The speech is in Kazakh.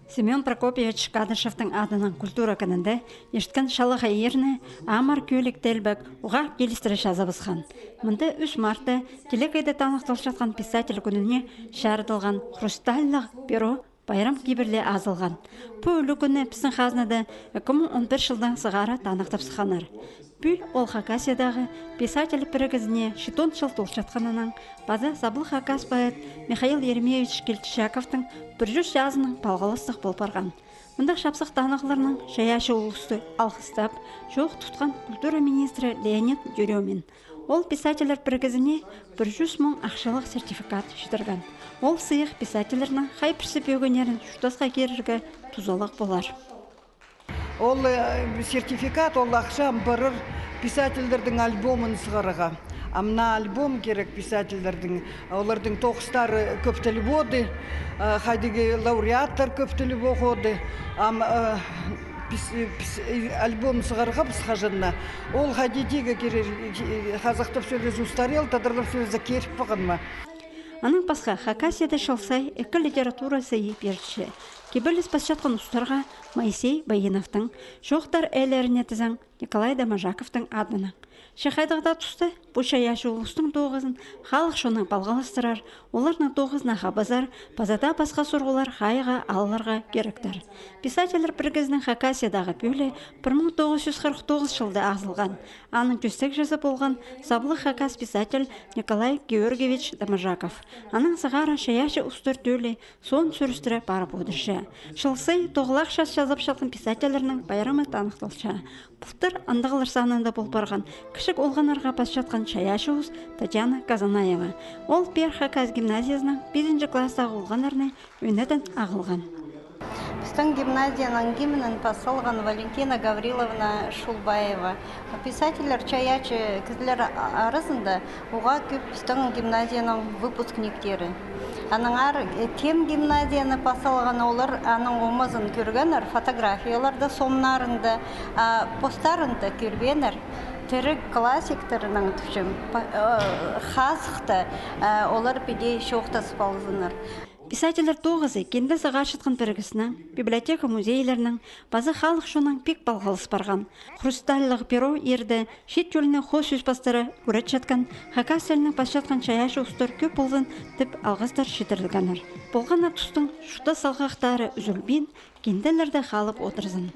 Семен Прокопьевич Кадышевтың адынан культура көнінде ешткін шалыға ерні амар көлік телбәк уға келістірі жазабызған. Мұнда 3 марта телекайда танықтыл жатқан писатель күніне шәрділған хрустальлық перо байрам кибірле азылған. Бұл өлі күні пісін қазынады 2011 жылдан сығара танықтып сықанар. Бүл ол Хакасиядағы писатель бірігізіне шитон жыл толшатқанынан база Сабыл Хакас поэт Михаил Еремеевич Келтішаковтың 100 жазының балғалыстық болып барған. Мұнда шапсық танығыларының жаяшы ұлысты алғыстап, жоқ тұтқан культура министрі Леонид Юрьемин. Ол писателер бірігізіне 100 мың ақшалық сертификат жітірген. Ол сыйық писателерінің қай пірсіп өгінерін жұтасқа керірге тұзалық болар. Ол сертификат, ол ақшам барыр писательдердің альбомын сығырыға. Амна альбом керек писательдердің, олардың тоқыстары көптілі боды, қайдығы лауреаттар көптілі боғоды. Альбом сығырға біз қажынна. Ол қайдетегі керер, қазақтып сөйліз ұстарел, тадырлып сөйлізі керіп бұғынма. Аның басқа Хакасияда шалсай экі литература сайып ерші. Кебірліс басшатқан ұстарға Моисей Байыновтың, жоқтар әлеріне тізің Николай Дамажаковтың адына. Шақайдығда тұсты бұл шаяшы ұлыстың 9-ын халық шоның балғалыстырар, оларның 9-ына базар, базада басқа сұрғылар қайға алыларға керектір. Писателер біргізінің Хакасиядағы бөлі 1949 жылда ағызылған. Аның жүстік жазы болған Сабылы Хакас писатель Николай Георгиевич Дамажаков. Аның сығара шаяшы ұстыр төлі сон сүрістірі барып өдірші. Шылсый тоғылақ шас жазып шалқын писательерінің байрамы танықтылшы. Бұлтыр андығылыр санында бол барған кішік олғанарға бас жатқан шаяшы ұз Татьяна Казанаева. Ол Пер Хакас гимназиясының 5-ші кластағы олғанарны өнеден ағылған. Біздің гимназияның гимнін посылған Валентина Гавриловна Шулбаева. Писателер чаячы кізлер арызында оға көп біздің гимназияның выпускниктері. Аныңар тем гимназияны посылған олар аның омызын көргенер, фотографияларды сомнарында, постарында көргенер. Тірі классиктерінің түшім, қасықты олар педе шоқта спалзыныр. Писателер 9-ы кенді сыға шытқын біргісінің, библиотека музейлерінің, базы халық шоның пек балғалыс барған. Хрусталлық перо ерді, шет жөліне қос өспастары өрет жатқан, Хакас елінің бас жатқан шаяшы ұстыр көп болғын тіп алғыстар шетірілгенір. Болған атыстың шұта салғақтары үзілбен, кенделерді қалып отырзын.